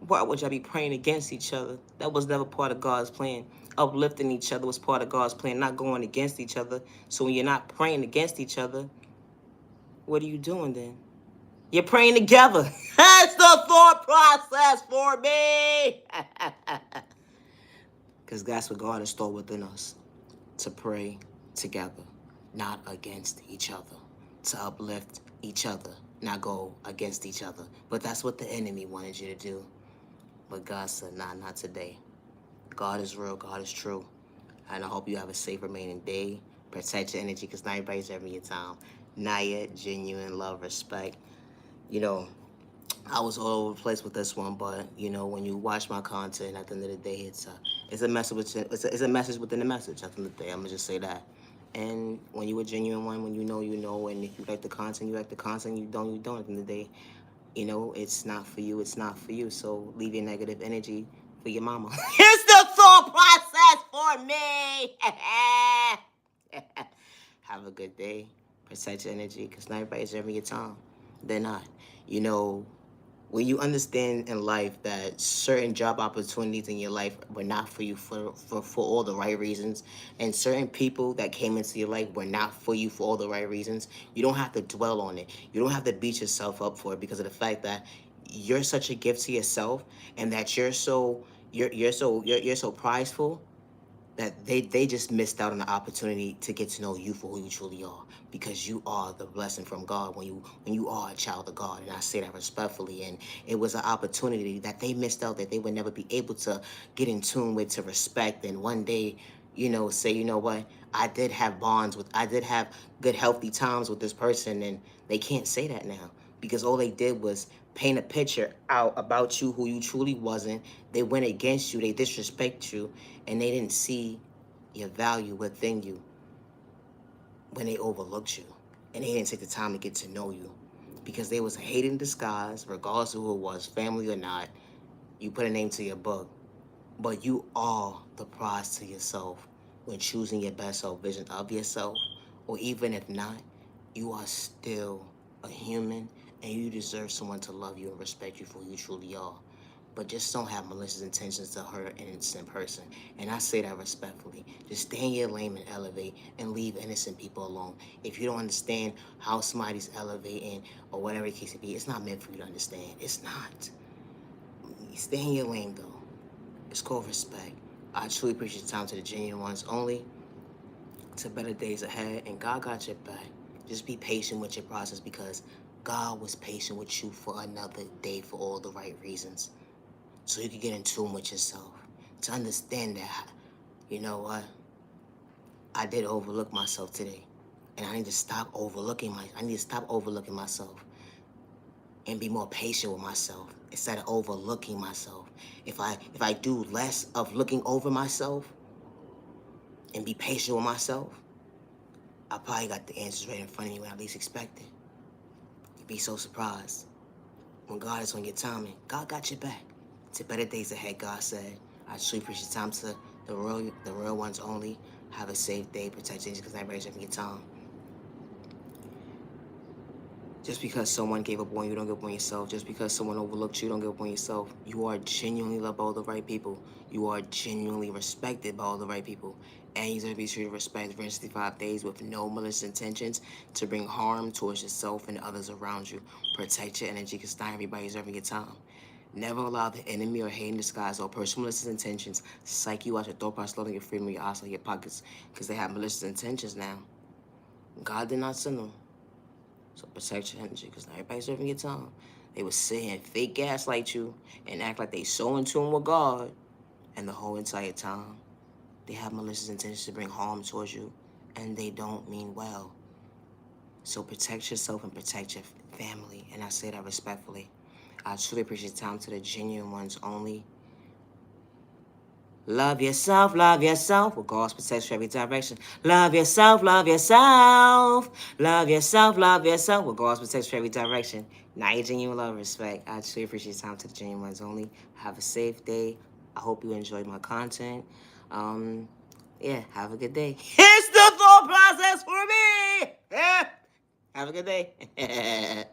Why would y'all be praying against each other? That was never part of God's plan. Uplifting each other was part of God's plan, not going against each other. So when you're not praying against each other, what are you doing then? You're praying together. That's the thought process for me. Because that's what God has stored within us. To pray together, not against each other. To uplift each other, not go against each other. But that's what the enemy wanted you to do. But God said, nah, not today. God is real, God is true. And I hope you have a safe remaining day. Protect your energy, because not everybody's having your time. Naya, genuine love, respect. You know, I was all over the place with this one, but you know, when you watch my content, at the end of the day, it's a message within, it's a message within the message. At the end of the day, I'm gonna just say that. And when you a genuine one, when you know, and if you like the content, you like the content. You don't, you don't. At the end of the day, you know, it's not for you. It's not for you. So leave your negative energy for your mama. It's the thought process for me. Have a good day. Protect your energy, because not everybody's having your time. They're not. You know, when you understand in life that certain job opportunities in your life were not for you for all the right reasons, and certain people that came into your life were not for you for all the right reasons, you don't have to dwell on it. You don't have to beat yourself up for it, because of the fact that you're such a gift to yourself, and that you're so prideful that they just missed out on the opportunity to get to know you for who you truly are, because you are the blessing from God when you are a child of God. And I say that respectfully. And it was an opportunity that they missed out, that they would never be able to get in tune with, to respect, and one day, you know, say, you know what, I did have good healthy times with this person. And they can't say that now, because all they did was paint a picture out about you who you truly wasn't. They went against you, they disrespect you, and they didn't see your value within you when they overlooked you. And they didn't take the time to get to know you, because they was a hate in disguise, regardless of who it was, family or not. You put a name to your book, but you are the prize to yourself when choosing your best self vision of yourself. Or even if not, you are still a human, and you deserve someone to love you and respect you for who you truly are. But just don't have malicious intentions to hurt an innocent person. And I say that respectfully. Just stay in your lane and elevate, and leave innocent people alone. If you don't understand how somebody's elevating or whatever the case may be, it's not meant for you to understand. It's not. Stay in your lane, though. It's called respect. I truly appreciate your time, to the genuine ones only. To better days ahead, and God got your back. Just be patient with your process, because God was patient with you for another day for all the right reasons. So you can get in tune with yourself. To understand that, you know what, I did overlook myself today. And I need to stop overlooking myself and be more patient with myself instead of overlooking myself. If I do less of looking over myself and be patient with myself, I probably got the answers right in front of me when I least expect it. You'd be so surprised. When God is on your timing, God got your back. To better days ahead, God said. I truly appreciate your time, to the real ones only. Have a safe day. Protect your energy because everybody's having your time. Just because someone gave up on you, don't give up on yourself. Just because someone overlooked you, don't give up on yourself. You are genuinely loved by all the right people. You are genuinely respected by all the right people. And you're going to be treated with respect for 365 days with no malicious intentions to bring harm towards yourself and others around you. Protect your energy because not everybody's having your time. Never allow the enemy or hate in disguise or personal malicious intentions psych you out your thought process, loading your freedom, your eyes, your pockets, because they have malicious intentions now. God did not send them. So protect your energy, because not everybody's serving your time. They will sit here and fake gaslight you and act like they so in tune with God, and the whole entire time, they have malicious intentions to bring harm towards you, and they don't mean well. So protect yourself and protect your family, and I say that respectfully. I truly appreciate time to the genuine ones only. Love yourself, with God's protection every direction. Love yourself, love yourself. Love yourself, with God's protection every direction. Now your genuine love and respect. I truly appreciate time to the genuine ones only. Have a safe day. I hope you enjoyed my content. Yeah, have a good day. It's the thought process for me. Have a good day.